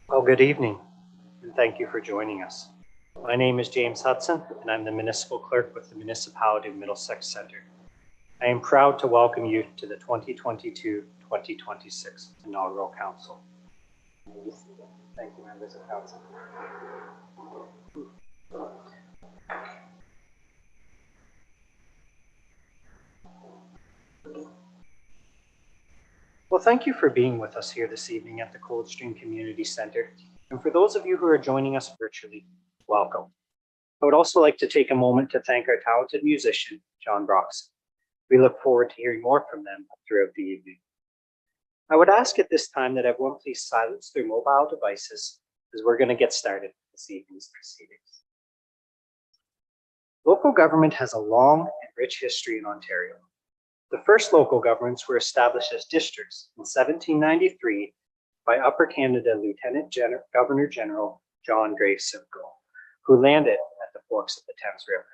Well, good evening, and thank you for joining us. My name is James Hudson, and I'm the Municipal Clerk with the Municipality of Middlesex Centre. I am proud to welcome you to the 2022-2026 Inaugural Council. Thank you, members of Council. Well, thank you for being with us here this evening at the Coldstream Community Centre. And for those of you who are joining us virtually, welcome. I would also like to take a moment to thank our talented musician, John Broxson. We look forward to hearing more from them throughout the evening. I would ask at this time that everyone please silence their mobile devices as we're going to get started with this evening's proceedings. Local government has a long and rich history in Ontario. The first local governments were established as districts in 1793 by Upper Canada Lieutenant Governor General John Gray Simcoe, who landed at the forks of the Thames River.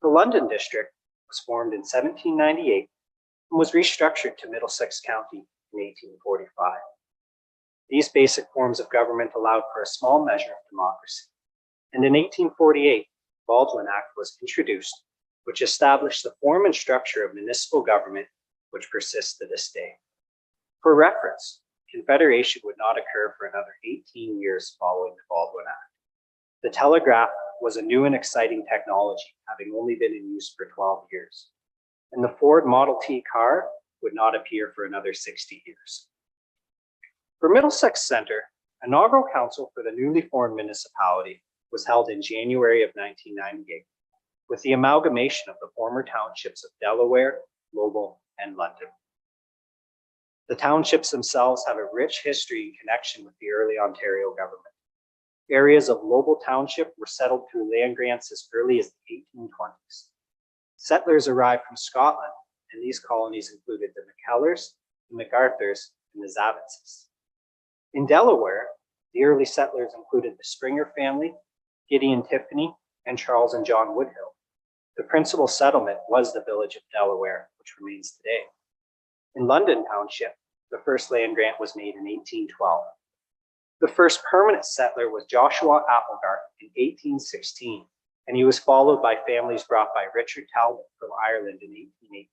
The London District was formed in 1798 and was restructured to Middlesex County in 1845. These basic forms of government allowed for a small measure of democracy. And in 1848, the Baldwin Act was introduced, which established the form and structure of municipal government, which persists to this day. For reference, Confederation would not occur for another 18 years following the Baldwin Act. The telegraph was a new and exciting technology, having only been in use for 12 years. And the Ford Model T car would not appear for another 60 years. For Middlesex Centre, inaugural council for the newly formed municipality was held in January of 1998, with the amalgamation of the former townships of Delaware, Lowell, and London. The townships themselves have a rich history in connection with the early Ontario government. Areas of Lowell Township were settled through land grants as early as the 1820s. Settlers arrived from Scotland, and these colonies included the McKellars, the MacArthurs, and the Zavitses. In Delaware, the early settlers included the Springer family, Gideon Tiffany, and Charles and John Woodhill. The principal settlement was the village of Delaware, which remains today. In London Township, the first land grant was made in 1812. The first permanent settler was Joshua Applegarth in 1816, and he was followed by families brought by Richard Talbot from Ireland in 1818.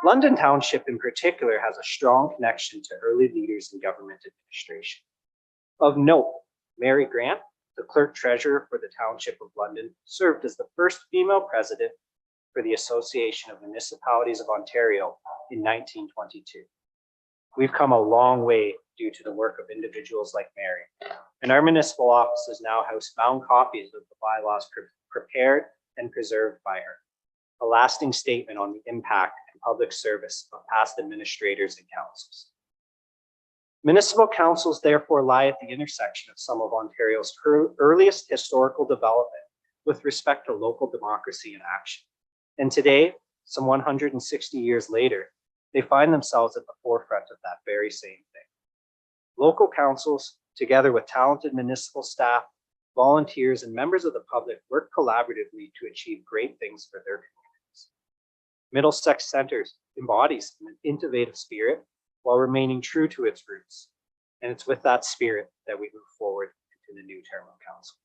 London Township in particular has a strong connection to early leaders in government administration. Of note, Mary Grant, the clerk treasurer for the Township of London, served as the first female president for the Association of Municipalities of Ontario in 1922. We've come a long way due to the work of individuals like Mary, and our municipal offices now house bound copies of the bylaws prepared and preserved by her, a lasting statement on the impact and public service of past administrators and councils. Municipal councils therefore lie at the intersection of some of Ontario's earliest historical development with respect to local democracy in action. And today, some 160 years later, they find themselves at the forefront of that very same thing. Local councils, together with talented municipal staff, volunteers, and members of the public, work collaboratively to achieve great things for their communities. Middlesex Centre embodies an innovative spirit while remaining true to its roots. and it's with that spirit that we move forward into the new term of council.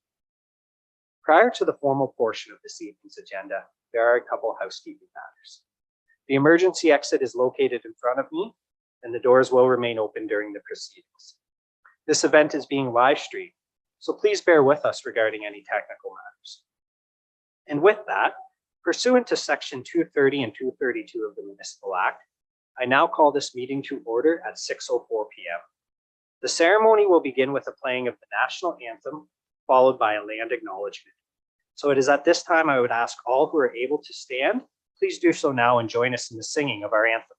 Prior to the formal portion of this evening's agenda, there are a couple housekeeping matters. The emergency exit is located in front of me, and the doors will remain open during the proceedings. This event is being live streamed, so please bear with us regarding any technical matters. And with that, pursuant to Section 230 and 232 of the Municipal Act, I now call this meeting to order at 6:04 p.m. The ceremony will begin with the playing of the national anthem, followed by a land acknowledgement. So it is at this time I would ask all who are able to stand, please do so now and join us in the singing of our anthem.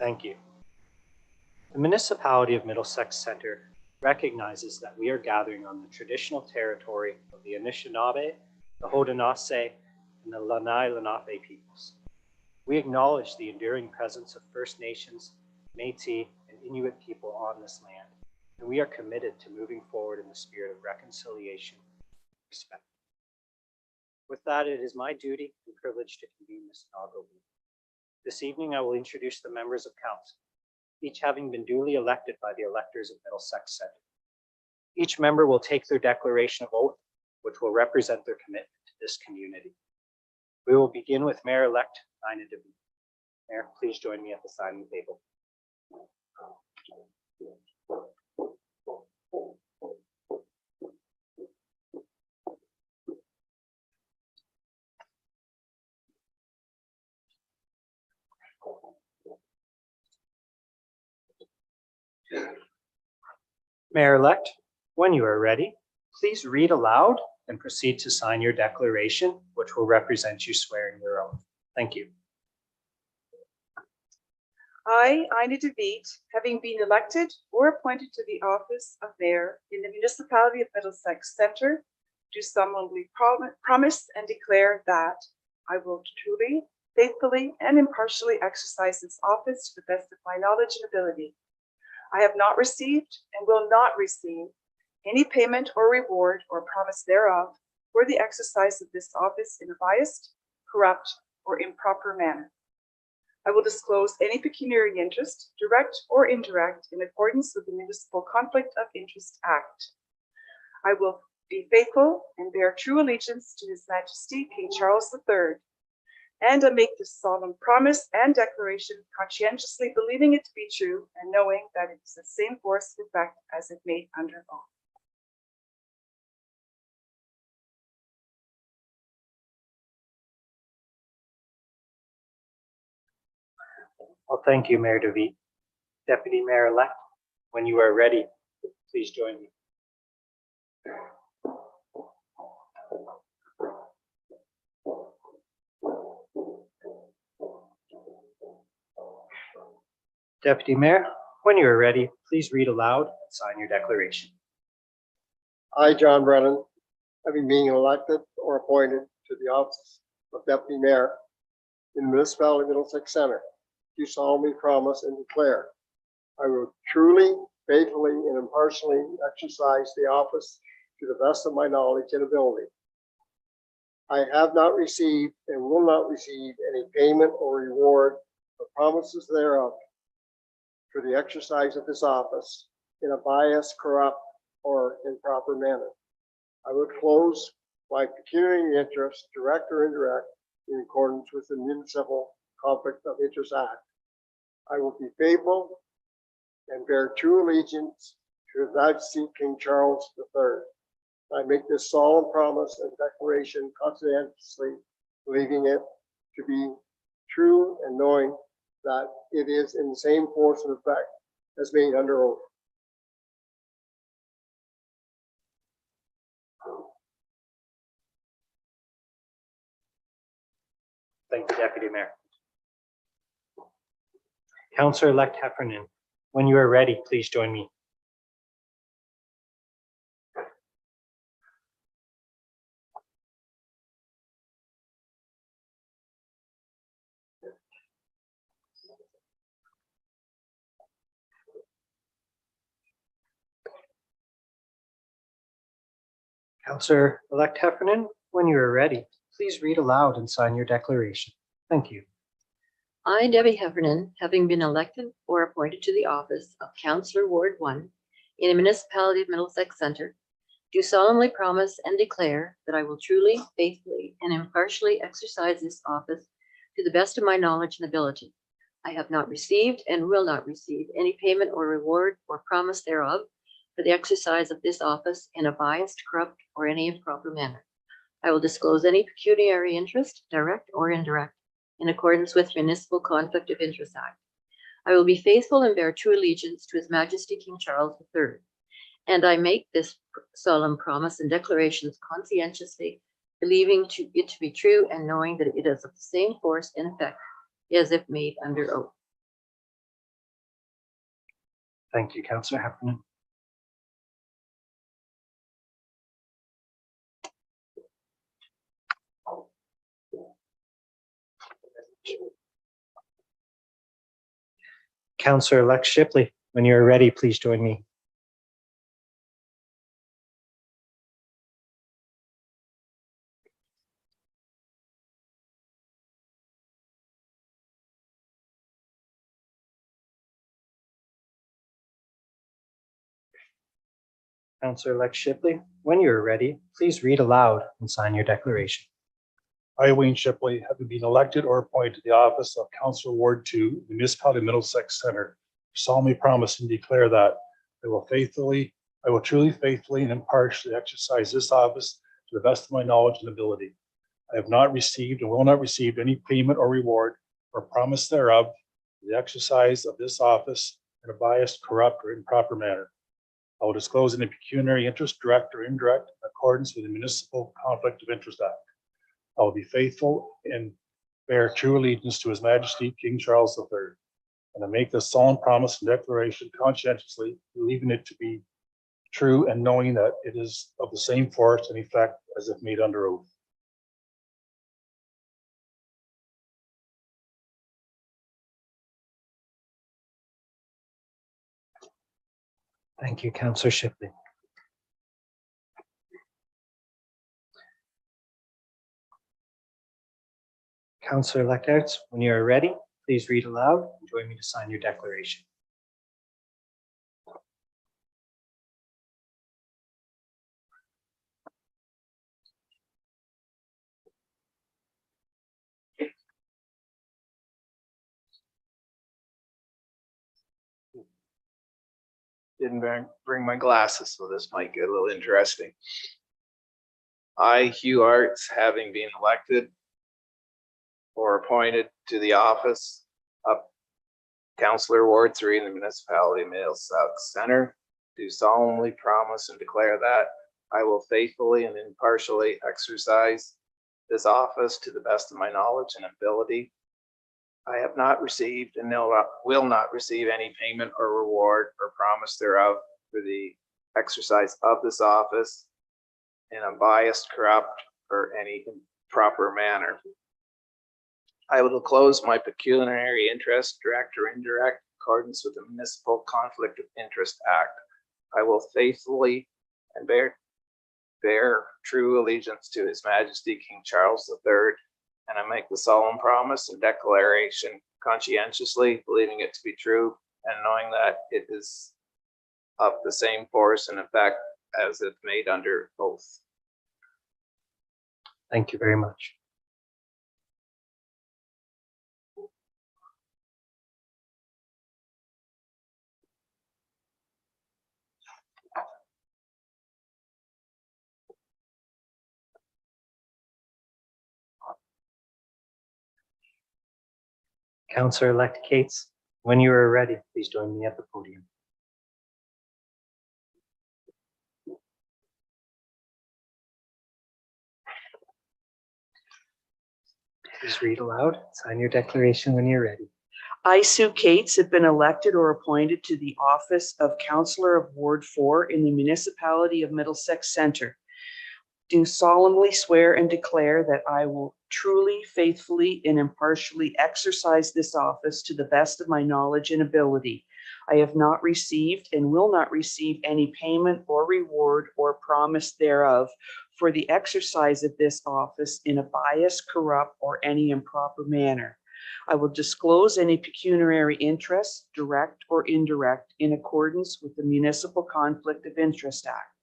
Thank you. The municipality of Middlesex Centre recognizes that we are gathering on the traditional territory of the Anishinaabe, the Haudenosaunee, and the Lanai Lenape peoples. We acknowledge the enduring presence of First Nations, Métis, and Inuit people on this land, and we are committed to moving forward in the spirit of reconciliation and respect. With that, it is my duty and privilege to convene this inaugural meeting. This evening, I will introduce the members of council, each having been duly elected by the electors of Middlesex Centre. Each member will take their declaration of oath, which will represent their commitment to this community. We will begin with Mayor-elect Nina DeVete. Mayor, please join me at the signing table. Mayor-elect, when you are ready, please read aloud and proceed to sign your declaration, which will represent you swearing your oath. Thank you. I, Ina DeVete, having been elected or appointed to the office of mayor in the municipality of Middlesex Centre, do solemnly promise and declare that I will truly, faithfully, and impartially exercise this office to the best of my knowledge and ability. I have not received and will not receive any payment or reward or promise thereof for the exercise of this office in a biased, corrupt, or improper manner. I will disclose any pecuniary interest, direct or indirect, in accordance with the Municipal Conflict of Interest Act. I will be faithful and bear true allegiance to His Majesty King Charles III, and I make this solemn promise and declaration conscientiously believing it to be true and knowing that it is the same force and effect as if made under oath. Well, thank you, Mayor DeVete. Deputy Mayor-elect, when you are ready, please join me. Deputy Mayor, when you are ready, please read aloud and sign your declaration. I, John Brennan, having been elected or appointed to the office of Deputy Mayor in the municipality of Middlesex Centre, do solemnly promise and declare I will truly, faithfully, and impartially exercise the office to the best of my knowledge and ability. I have not received and will not receive any payment or reward or promises thereof to the exercise of this office in a biased, corrupt, or improper manner. I would close my pecuniary interest, direct or indirect, in accordance with the Municipal Conflict of Interest Act. I will be faithful and bear true allegiance to His Majesty King Charles III. I make this solemn promise and declaration conscientiously, believing it to be true and knowing that it is in the same force and effect as made under oath. Thank you, Deputy Mayor. Councillor-elect Heffernan, when you are ready, please join me. Councillor-elect Heffernan, when you are ready, please read aloud and sign your declaration. Thank you. I, Debbie Heffernan, having been elected or appointed to the office of Councillor Ward 1 in the municipality of Middlesex Centre, do solemnly promise and declare that I will truly, faithfully, and impartially exercise this office to the best of my knowledge and ability. I have not received and will not receive any payment or reward or promise thereof for the exercise of this office in a biased, corrupt, or any improper manner. I will disclose any pecuniary interest, direct or indirect, in accordance with Municipal Conflict of Interest Act. I will be faithful and bear true allegiance to His Majesty King Charles III. And I make this solemn promise and declarations conscientiously, believing it to be true and knowing that it is of the same force and effect as if made under oath. Thank you, Councillor Heffernan. Councillor-elect Shipley, when you are ready, please join me. Councillor-elect Shipley, when you are ready, please read aloud and sign your declaration. I, Wayne Shipley, having been elected or appointed to the office of Councillor Ward 2, the municipality of Middlesex Centre, solemnly promise and declare that I will truly, faithfully, and impartially exercise this office to the best of my knowledge and ability. I have not received and will not receive any payment or reward or promise thereof for the exercise of this office in a biased, corrupt, or improper manner. I will disclose any pecuniary interest, direct or indirect, in accordance with the Municipal Conflict of Interest Act. I will be faithful and bear true allegiance to His Majesty King Charles III. And I make this solemn promise and declaration conscientiously, believing it to be true and knowing that it is of the same force and effect as if made under oath. Thank you, Councillor Shipley. Councillor-elect Ertz, when you are ready, please read aloud and join me to sign your declaration. Didn't bring my glasses, so this might get a little interesting. I, Hugh Arts, having been elected or appointed to the office of Councillor Ward 3 in the municipality of Middlesex Centre, do solemnly promise and declare that I will faithfully and impartially exercise this office to the best of my knowledge and ability. I have not received and will not receive any payment or reward or promise thereof for the exercise of this office in a biased, corrupt, or any improper manner. I will close my pecuniary interest, direct or indirect, in accordance with the Municipal Conflict of Interest Act. I will faithfully and bear true allegiance to His Majesty King Charles III, and I make the solemn promise and declaration conscientiously, believing it to be true and knowing that it is of the same force and effect as if made under oath. Thank you very much. Councillor-elect Cates, when you are ready, please join me at the podium. Please read aloud, sign your declaration when you're ready. I, Sue Cates, have been elected or appointed to the office of Councillor of Ward 4 in the municipality of Middlesex Centre. Do solemnly swear and declare that I will truly, faithfully, and impartially exercise this office to the best of my knowledge and ability. I have not received and will not receive any payment or reward or promise thereof for the exercise of this office in a biased, corrupt, or any improper manner. I will disclose any pecuniary interest, direct or indirect, in accordance with the Municipal Conflict of Interest Act.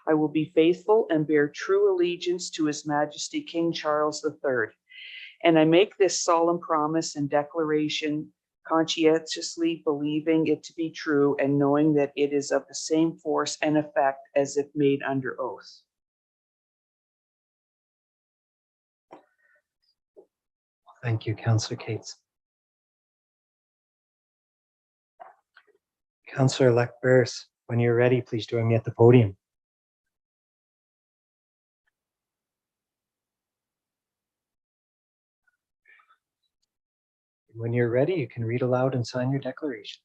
I will be faithful and bear true allegiance to His Majesty King Charles III. And I make this solemn promise and declaration conscientiously believing it to be true and knowing that it is of the same force and effect as if made under oath. Thank you, Councillor Cates. Councillor-elect Burris, when you're ready, please join me at the podium. When you're ready, you can read aloud and sign your declaration.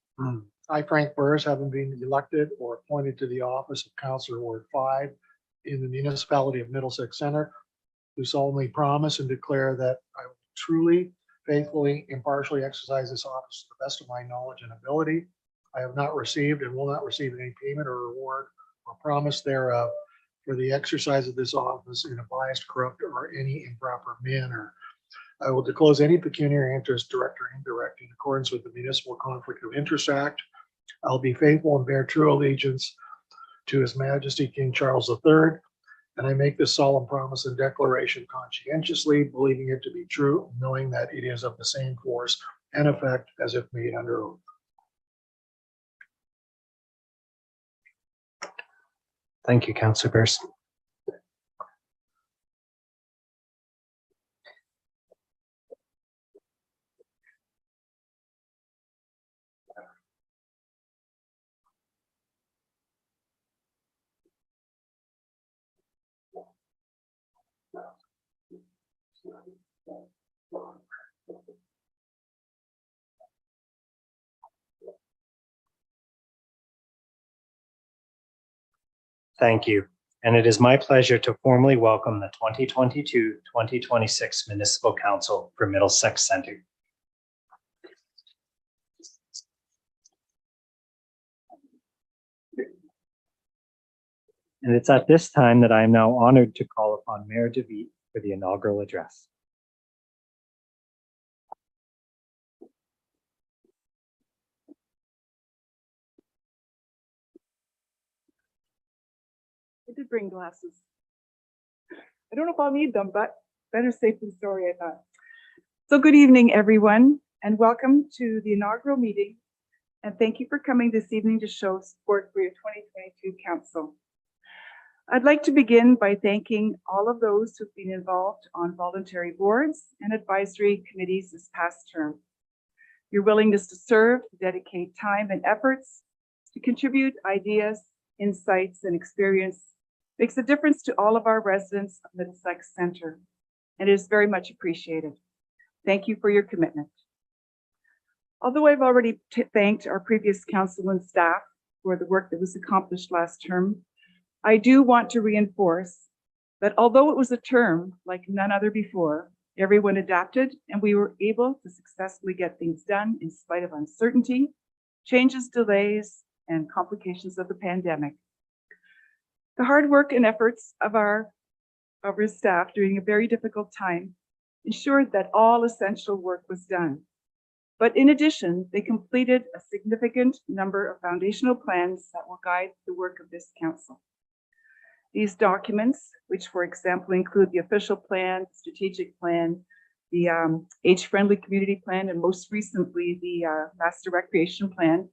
I, Frank Burris, having been elected or appointed to the office of Councillor Ward 5 in the municipality of Middlesex Centre, do solemnly promise and declare that I will truly, faithfully, impartially exercise this office to the best of my knowledge and ability. I have not received and will not receive any payment or reward or promise thereof for the exercise of this office in a biased, corrupt, or any improper manner. I will disclose any pecuniary interest, direct or indirect, in accordance with the Municipal Conflict of Interest Act. I'll be faithful and bear true allegiance to His Majesty King Charles III. And I make this solemn promise and declaration conscientiously, believing it to be true, knowing that it is of the same force and effect as if made under oath. Thank you, Councillor Burris. Thank you. And it is my pleasure to formally welcome the 2022-2026 Municipal Council for Middlesex Centre. And it's at this time that I am now honored to call upon Mayor DeVete for the inaugural address. I did bring glasses. I don't know if I'll need them, but better safe than sorry, I thought. So good evening, everyone, and welcome to the inaugural meeting. And thank you for coming this evening to show support for your 2022 council. I'd like to begin by thanking all of those who've been involved on voluntary boards and advisory committees this past term. Your willingness to serve, to dedicate time and efforts, to contribute ideas, insights, and experience makes a difference to all of our residents of Middlesex Centre, and it is very much appreciated. Thank you for your commitment. Although I've already thanked our previous council and staff for the work that was accomplished last term, I do want to reinforce that although it was a term like none other before, everyone adapted and we were able to successfully get things done in spite of uncertainty, changes, delays, and complications of the pandemic. The hard work and efforts of our staff during a very difficult time ensured that all essential work was done. But in addition, they completed a significant number of foundational plans that will guide the work of this council. These documents, which for example include the official plan, strategic plan, the age-friendly community plan, and most recently the master recreation plan.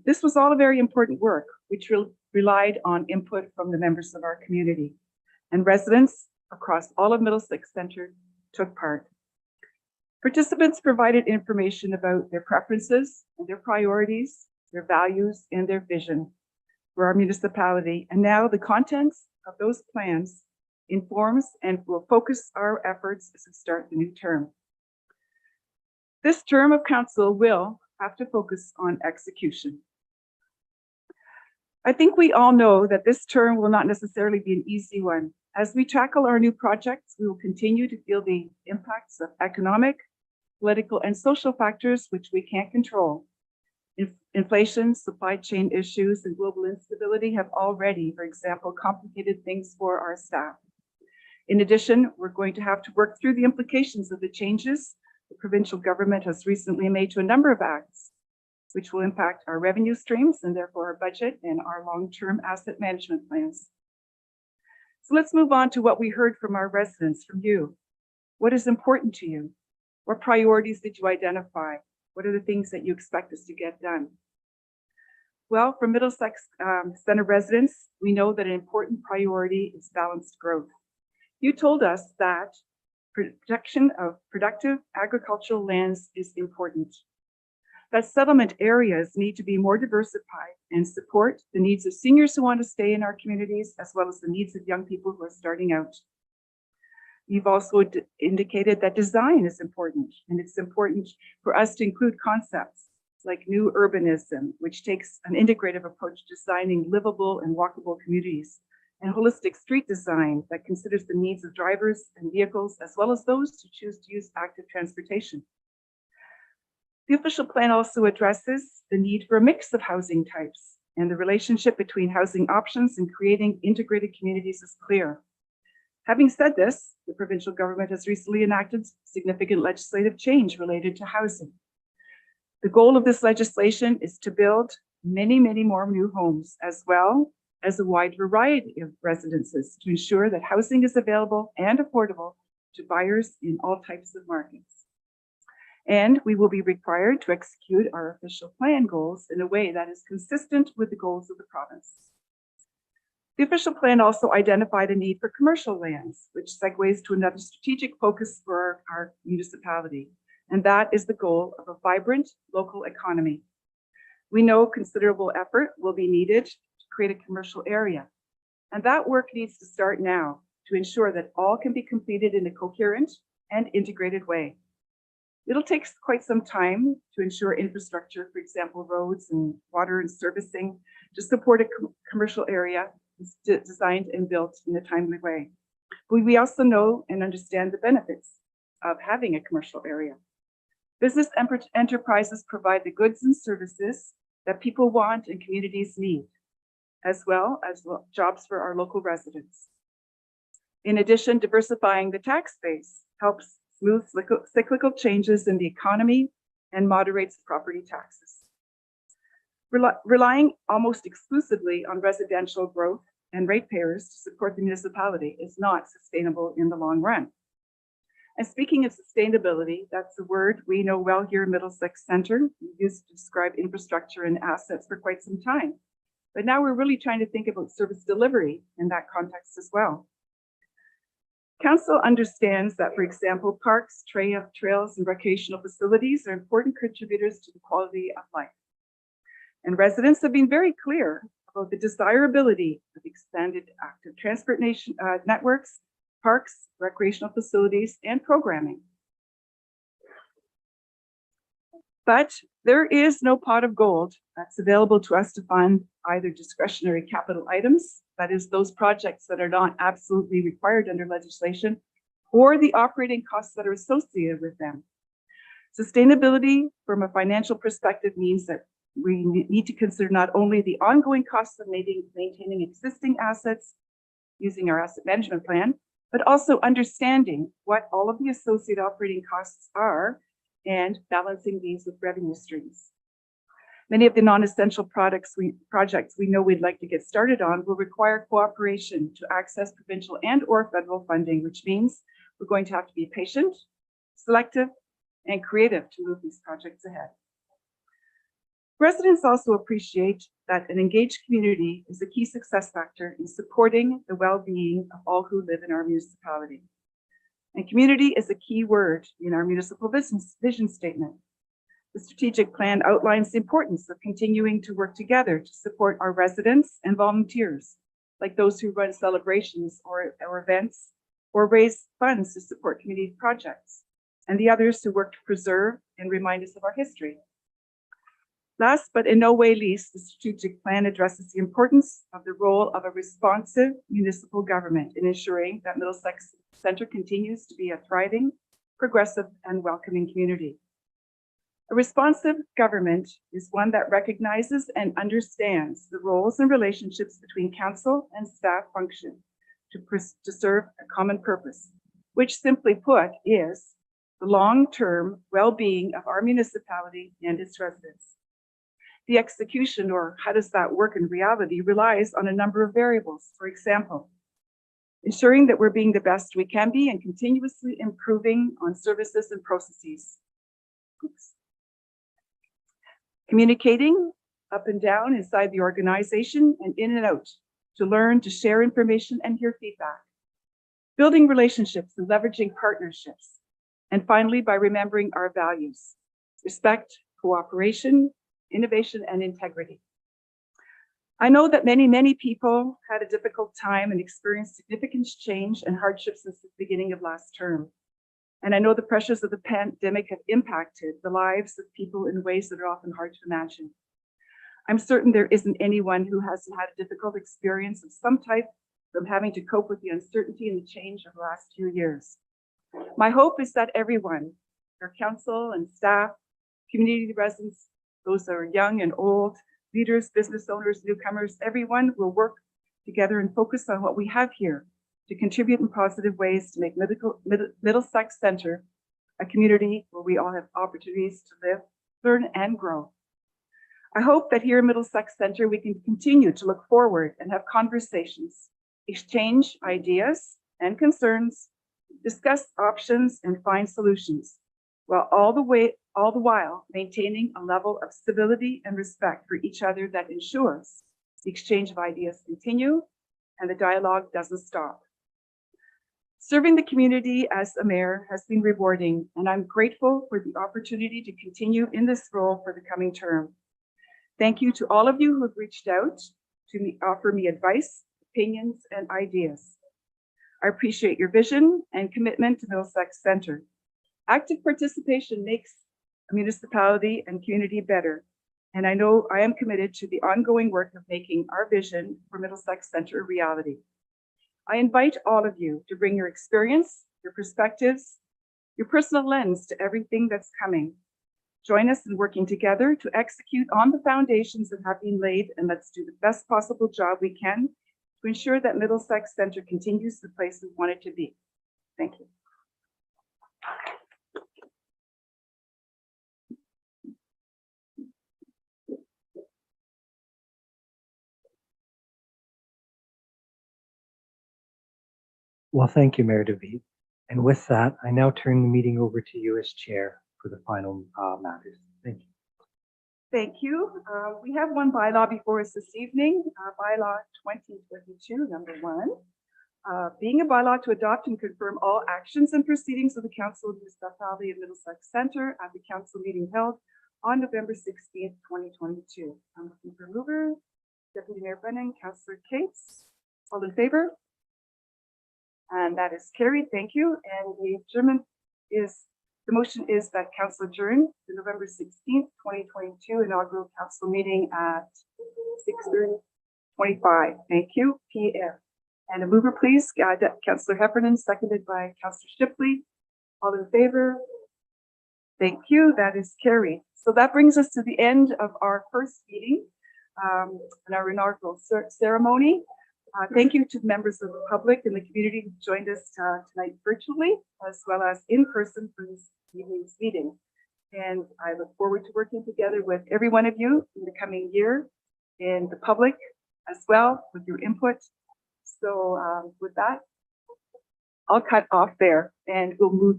This was all a very important work, which relied on input from the members of our community, and residents across all of Middlesex Centre took part. Participants provided information about their preferences and their priorities, their values, and their vision for our municipality. And now the contents of those plans informs and will focus our efforts as we start the new term. This term of council will have to focus on execution. I think we all know that this term will not necessarily be an easy one. As we tackle our new projects, we will continue to feel the impacts of economic, political, and social factors which we can't control. Inflation, supply chain issues, and global instability have already, for example, complicated things for our staff. In addition, we're going to have to work through the implications of the changes the provincial government has recently made to a number of acts, which will impact our revenue streams and therefore our budget and our long-term asset management plans. So let's move on to what we heard from our residents, from you. What is important to you? What priorities did you identify? What are the things that you expect us to get done? Well, for Middlesex Centre residents, we know that an important priority is balanced growth. You told us that protection of productive agricultural lands is important, that settlement areas need to be more diversified and support the needs of seniors who want to stay in our communities, as well as the needs of young people who are starting out. You've also indicated that design is important, and it's important for us to include concepts like new urbanism, which takes an integrative approach to designing livable and walkable communities, and holistic street design that considers the needs of drivers and vehicles, as well as those who choose to use active transportation. The official plan also addresses the need for a mix of housing types, and the relationship between housing options and creating integrated communities is clear. Having said this, the provincial government has recently enacted significant legislative change related to housing. The goal of this legislation is to build many, many more new homes, as well as a wide variety of residences, to ensure that housing is available and affordable to buyers in all types of markets. And we will be required to execute our official plan goals in a way that is consistent with the goals of the province. The official plan also identified a need for commercial lands, which segues to another strategic focus for our municipality, and that is the goal of a vibrant local economy. We know considerable effort will be needed to create a commercial area, and that work needs to start now to ensure that all can be completed in a coherent and integrated way. It'll take quite some time to ensure infrastructure, for example, roads and water and servicing, to support a commercial area designed and built in a timely way. But we also know and understand the benefits of having a commercial area. Business enterprises provide the goods and services that people want and communities need, as well as jobs for our local residents. In addition, diversifying the tax base helps smooth cyclical changes in the economy and moderates property taxes. Relying almost exclusively on residential growth and ratepayers to support the municipality is not sustainable in the long run. And speaking of sustainability, that's a word we know well here in Middlesex Centre. We used to describe infrastructure and assets for quite some time. But now we're really trying to think about service delivery in that context as well. Council understands that, for example, parks, trails, and recreational facilities are important contributors to the quality of life. And residents have been very clear about the desirability of expanded active transportation networks, parks, recreational facilities, and programming. But there is no pot of gold that's available to us to fund either discretionary capital items, that is, those projects that are not absolutely required under legislation, or the operating costs that are associated with them. Sustainability from a financial perspective means that we need to consider not only the ongoing costs of maintaining existing assets using our asset management plan, but also understanding what all of the associated operating costs are and balancing these with revenue streams. Many of the non-essential projects we know we'd like to get started on will require cooperation to access provincial and/or federal funding, which means we're going to have to be patient, selective, and creative to move these projects ahead. Residents also appreciate that an engaged community is a key success factor in supporting the well-being of all who live in our municipality. And community is a key word in our municipal vision statement. The strategic plan outlines the importance of continuing to work together to support our residents and volunteers, like those who run celebrations or events, or raise funds to support community projects, and the others who work to preserve and remind us of our history. Last but in no way least, the strategic plan addresses the importance of the role of a responsive municipal government in ensuring that Middlesex Centre continues to be a thriving, progressive, and welcoming community. A responsive government is one that recognizes and understands the roles and relationships between council and staff function to serve a common purpose, which simply put is the long-term well-being of our municipality and its residents. The execution, or how does that work in reality, relies on a number of variables. For example, ensuring that we're being the best we can be and continuously improving on services and processes. Communicating up and down inside the organization and in and out to learn, to share information and hear feedback. Building relationships and leveraging partnerships. And finally, by remembering our values: respect, cooperation, innovation, and integrity. I know that many people had a difficult time and experienced significant change and hardship since the beginning of last term. And I know the pressures of the pandemic have impacted the lives of people in ways that are often hard to imagine. I'm certain there isn't anyone who hasn't had a difficult experience of some type from having to cope with the uncertainty and the change of the last few years. My hope is that everyone, our council and staff, community residents, those that are young and old, leaders, business owners, newcomers, everyone will work together and focus on what we have here to contribute in positive ways to make Middlesex Centre a community where we all have opportunities to live, learn, and grow. I hope that here in Middlesex Centre, we can continue to look forward and have conversations, exchange ideas and concerns, discuss options and find solutions, while all the while maintaining a level of civility and respect for each other that ensures the exchange of ideas continue and the dialogue doesn't stop. Serving the community as a mayor has been rewarding, and I'm grateful for the opportunity to continue in this role for the coming term. Thank you to all of you who have reached out to offer me advice, opinions, and ideas. I appreciate your vision and commitment to Middlesex Centre. Active participation makes a municipality and community better, and I know I am committed to the ongoing work of making our vision for Middlesex Centre a reality. I invite all of you to bring your experience, your perspectives, your personal lens to everything that's coming. Join us in working together to execute on the foundations that have been laid, and let's do the best possible job we can to ensure that Middlesex Centre continues the place we want it to be. Thank you. Well, thank you, Mayor DeVete. And with that, I now turn the meeting over to you as chair for the final matters. Thank you. Thank you. We have one bylaw before us this evening, bylaw 2022, number 1. Being a bylaw to adopt and confirm all actions and proceedings of the Council of the Municipality of Middlesex Centre at the council meeting held on November 16th, 2022. I'm looking for mover, Deputy Mayor Brennan, Councillor Cates. All in favor? And that is carried. Thank you. And the motion is that council adjourn the November 16th, 2022 inaugural council meeting at 6:25. Thank you, PM. And a mover, please, Councillor Heffernan, seconded by Councillor Shipley. All in favor? Thank you. That is carried. So that brings us to the end of our first meeting and our inaugural ceremony. Thank you to the members of the public and the community who joined us tonight virtually, as well as in person for this evening's meeting. And I look forward to working together with every one of you in the coming year, and the public as well, with your input. So with that, I'll cut off there and we'll move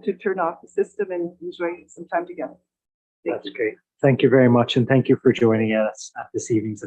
to turn off the system and enjoy some time together. Thank That's you. great. Thank you very much. And thank you for joining us at this evening's